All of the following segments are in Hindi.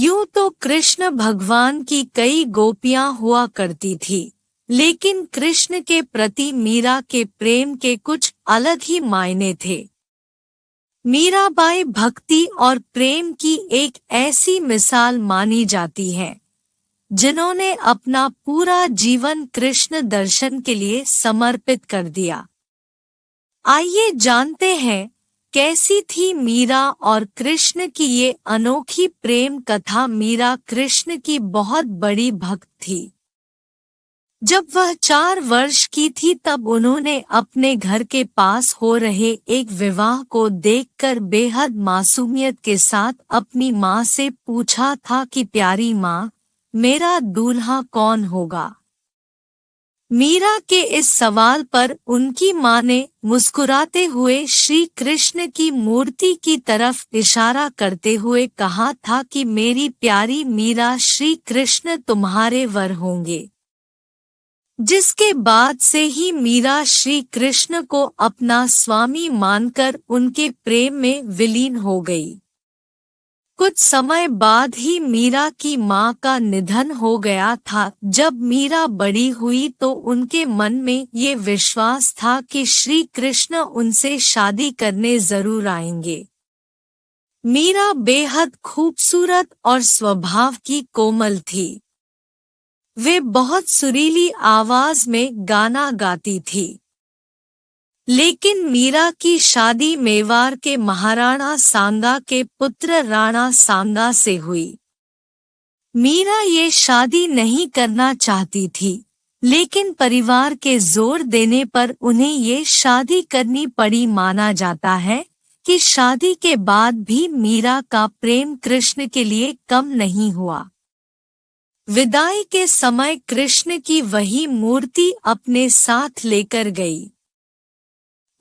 यूं तो कृष्ण भगवान की कई गोपियां हुआ करती थी, लेकिन कृष्ण के प्रति मीरा के प्रेम के कुछ अलग ही मायने थे। मीराबाई भक्ति और प्रेम की एक ऐसी मिसाल मानी जाती है, जिन्होंने अपना पूरा जीवन कृष्ण दर्शन के लिए समर्पित कर दिया। आइए जानते हैं कैसी थी मीरा और कृष्ण की ये अनोखी प्रेम कथा। मीरा कृष्ण की बहुत बड़ी भक्त थी। जब वह 4 वर्ष की थी तब उन्होंने अपने घर के पास हो रहे एक विवाह को देखकर बेहद मासूमियत के साथ अपनी माँ से पूछा था कि प्यारी माँ, मेरा दूल्हा कौन होगा। मीरा के इस सवाल पर उनकी माँ ने मुस्कुराते हुए श्री कृष्ण की मूर्ति की तरफ इशारा करते हुए कहा था कि मेरी प्यारी मीरा, श्री कृष्ण तुम्हारे वर होंगे। जिसके बाद से ही मीरा श्री कृष्ण को अपना स्वामी मानकर उनके प्रेम में विलीन हो गई। कुछ समय बाद ही मीरा की मां का निधन हो गया था। जब मीरा बड़ी हुई तो उनके मन में ये विश्वास था कि श्री कृष्ण उनसे शादी करने जरूर आएंगे। मीरा बेहद खूबसूरत और स्वभाव की कोमल थी। वे बहुत सुरीली आवाज में गाना गाती थी। लेकिन मीरा की शादी मेवाड़ के महाराणा सांगा के पुत्र राणा सांगा से हुई। मीरा ये शादी नहीं करना चाहती थी, लेकिन परिवार के जोर देने पर उन्हें ये शादी करनी पड़ी। माना जाता है कि शादी के बाद भी मीरा का प्रेम कृष्ण के लिए कम नहीं हुआ। विदाई के समय कृष्ण की वही मूर्ति अपने साथ लेकर गई,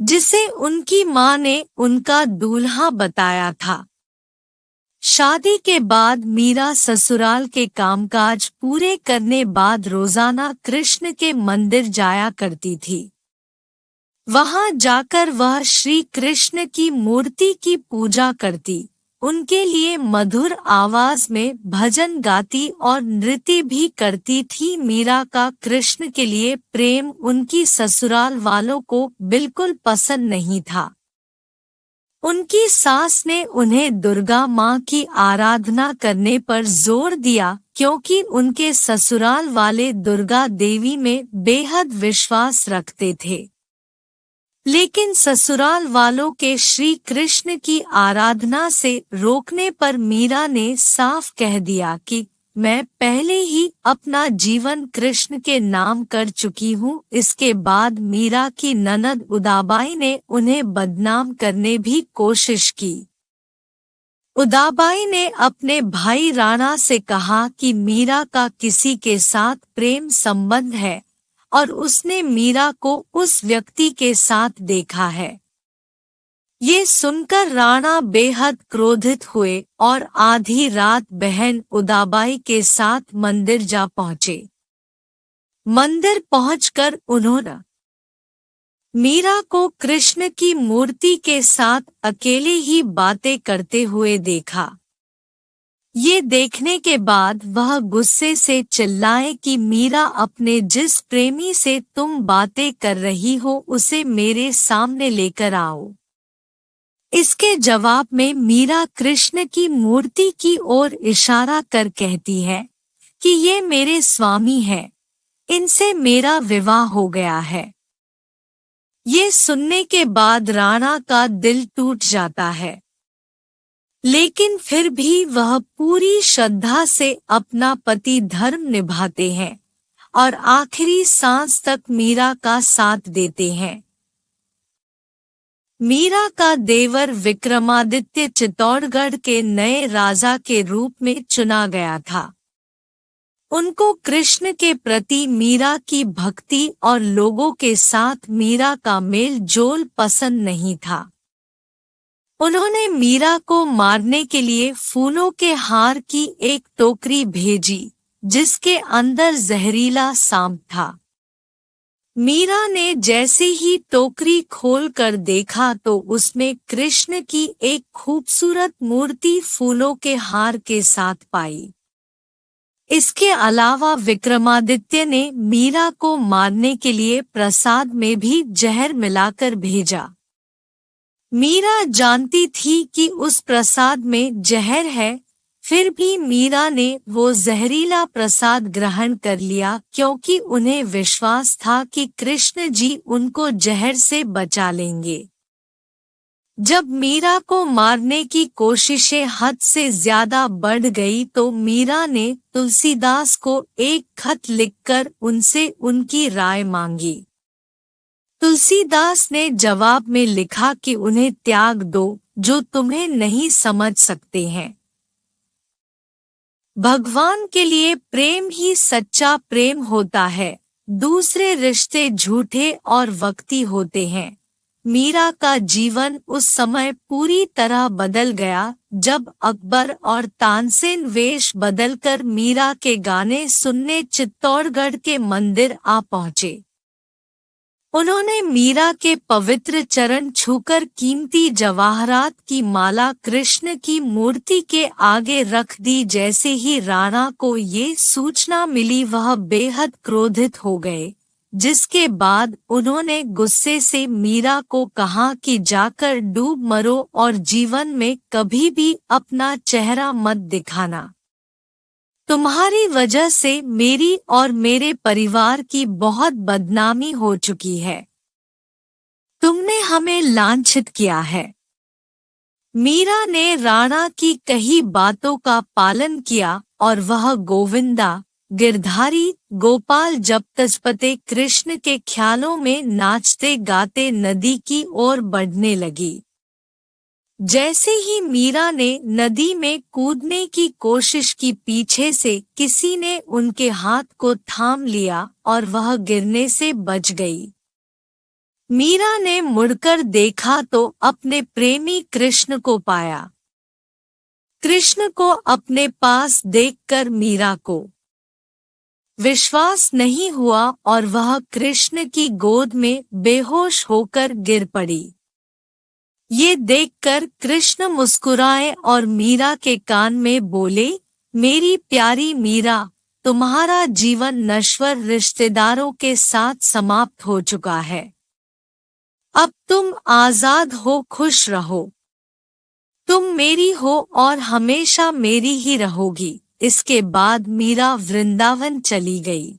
जिसे उनकी मां ने उनका दूल्हा बताया था। शादी के बाद मीरा ससुराल के कामकाज पूरे करने बाद रोजाना कृष्ण के मंदिर जाया करती थी। वहां जाकर वह श्री कृष्ण की मूर्ति की पूजा करती, उनके लिए मधुर आवाज में भजन गाती और नृत्य भी करती थी। मीरा का कृष्ण के लिए प्रेम उनकी ससुराल वालों को बिल्कुल पसंद नहीं था। उनकी सास ने उन्हें दुर्गा माँ की आराधना करने पर जोर दिया, क्योंकि उनके ससुराल वाले दुर्गा देवी में बेहद विश्वास रखते थे। लेकिन ससुराल वालों के श्री कृष्ण की आराधना से रोकने पर मीरा ने साफ कह दिया कि मैं पहले ही अपना जीवन कृष्ण के नाम कर चुकी हूँ। इसके बाद मीरा की ननद उदाबाई ने उन्हें बदनाम करने भी कोशिश की। उदाबाई ने अपने भाई राणा से कहा कि मीरा का किसी के साथ प्रेम संबंध है और उसने मीरा को उस व्यक्ति के साथ देखा है। ये सुनकर राणा बेहद क्रोधित हुए और आधी रात बहन उदाबाई के साथ मंदिर जा पहुंचे। मंदिर पहुंचकर उन्होंने मीरा को कृष्ण की मूर्ति के साथ अकेले ही बातें करते हुए देखा। ये देखने के बाद वह गुस्से से चिल्लाए कि मीरा, अपने जिस प्रेमी से तुम बातें कर रही हो उसे मेरे सामने लेकर आओ। इसके जवाब में मीरा कृष्ण की मूर्ति की ओर इशारा कर कहती है कि ये मेरे स्वामी हैं, इनसे मेरा विवाह हो गया है। ये सुनने के बाद राणा का दिल टूट जाता है, लेकिन फिर भी वह पूरी श्रद्धा से अपना पति धर्म निभाते हैं और आखिरी सांस तक मीरा का साथ देते हैं। मीरा का देवर विक्रमादित्य चित्तौड़गढ़ के नए राजा के रूप में चुना गया था। उनको कृष्ण के प्रति मीरा की भक्ति और लोगों के साथ मीरा का मेल जोल पसंद नहीं था। उन्होंने मीरा को मारने के लिए फूलों के हार की एक टोकरी भेजी, जिसके अंदर जहरीला सांप था। मीरा ने जैसे ही टोकरी खोलकर देखा तो उसमें कृष्ण की एक खूबसूरत मूर्ति फूलों के हार के साथ पाई। इसके अलावा विक्रमादित्य ने मीरा को मारने के लिए प्रसाद में भी जहर मिलाकर भेजा। मीरा जानती थी कि उस प्रसाद में जहर है, फिर भी मीरा ने वो जहरीला प्रसाद ग्रहण कर लिया क्योंकि उन्हें विश्वास था कि कृष्ण जी उनको जहर से बचा लेंगे। जब मीरा को मारने की कोशिशें हद से ज्यादा बढ़ गई तो मीरा ने तुलसीदास को एक खत लिखकर उनसे उनकी राय मांगी। तुलसीदास ने जवाब में लिखा कि उन्हें त्याग दो जो तुम्हें नहीं समझ सकते हैं। भगवान के लिए प्रेम ही सच्चा प्रेम होता है, दूसरे रिश्ते झूठे और वक्ती होते हैं। मीरा का जीवन उस समय पूरी तरह बदल गया जब अकबर और तानसेन वेश बदलकर मीरा के गाने सुनने चित्तौड़गढ़ के मंदिर आ पहुँचे। उन्होंने मीरा के पवित्र चरण छूकर कीमती जवाहरात की माला कृष्ण की मूर्ति के आगे रख दी। जैसे ही राणा को ये सूचना मिली वह बेहद क्रोधित हो गए, जिसके बाद उन्होंने गुस्से से मीरा को कहा कि जाकर डूब मरो और जीवन में कभी भी अपना चेहरा मत दिखाना। तुम्हारी वजह से मेरी और मेरे परिवार की बहुत बदनामी हो चुकी है। तुमने हमें लांछित किया है। मीरा ने राणा की कही बातों का पालन किया और वह गोविंदा, गिरधारी, गोपाल जब तजपते कृष्ण के ख्यालों में नाचते गाते नदी की ओर बढ़ने लगी। जैसे ही मीरा ने नदी में कूदने की कोशिश की, पीछे से किसी ने उनके हाथ को थाम लिया और वह गिरने से बच गई। मीरा ने मुड़कर देखा तो अपने प्रेमी कृष्ण को पाया। कृष्ण को अपने पास देखकर मीरा को विश्वास नहीं हुआ और वह कृष्ण की गोद में बेहोश होकर गिर पड़ी। ये देखकर कृष्ण मुस्कुराए और मीरा के कान में बोले, मेरी प्यारी मीरा, तुम्हारा जीवन नश्वर रिश्तेदारों के साथ समाप्त हो चुका है। अब तुम आजाद हो, खुश रहो। तुम मेरी हो और हमेशा मेरी ही रहोगी। इसके बाद मीरा वृंदावन चली गई।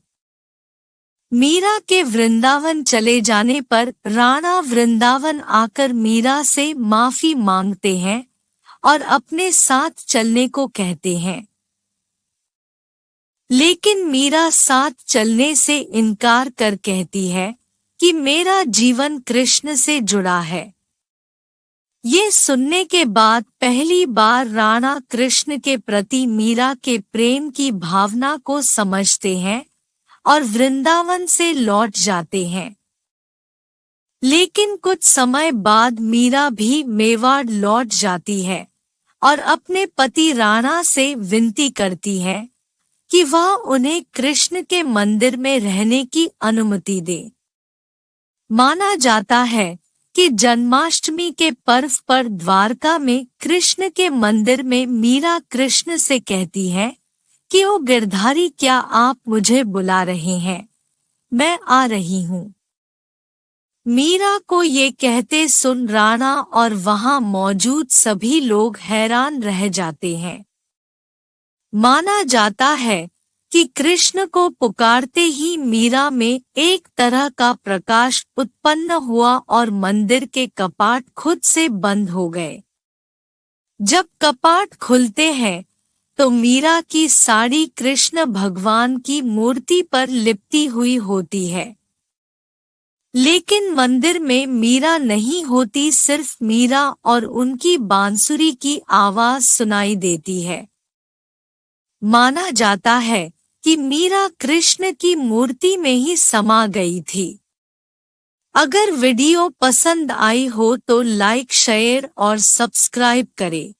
मीरा के वृंदावन चले जाने पर राणा वृंदावन आकर मीरा से माफी मांगते हैं और अपने साथ चलने को कहते हैं, लेकिन मीरा साथ चलने से इनकार कर कहती है कि मेरा जीवन कृष्ण से जुड़ा है। ये सुनने के बाद पहली बार राणा कृष्ण के प्रति मीरा के प्रेम की भावना को समझते हैं और वृंदावन से लौट जाते हैं। लेकिन कुछ समय बाद मीरा भी मेवाड़ लौट जाती है और अपने पति राणा से विनती करती है कि वह उन्हें कृष्ण के मंदिर में रहने की अनुमति दे। माना जाता है कि जन्माष्टमी के पर्व पर द्वारका में कृष्ण के मंदिर में मीरा कृष्ण से कहती है कि ओ गिरधारी, क्या आप मुझे बुला रहे हैं? मैं आ रही हूँ। मीरा को ये कहते सुन राणा और वहां मौजूद सभी लोग हैरान रह जाते हैं। माना जाता है कि कृष्ण को पुकारते ही मीरा में एक तरह का प्रकाश उत्पन्न हुआ और मंदिर के कपाट खुद से बंद हो गए। जब कपाट खुलते हैं तो मीरा की साड़ी कृष्ण भगवान की मूर्ति पर लिपटी हुई होती है, लेकिन मंदिर में मीरा नहीं होती, सिर्फ मीरा और उनकी बांसुरी की आवाज सुनाई देती है। माना जाता है कि मीरा कृष्ण की मूर्ति में ही समा गई थी। अगर वीडियो पसंद आई हो तो लाइक, शेयर और सब्सक्राइब करें।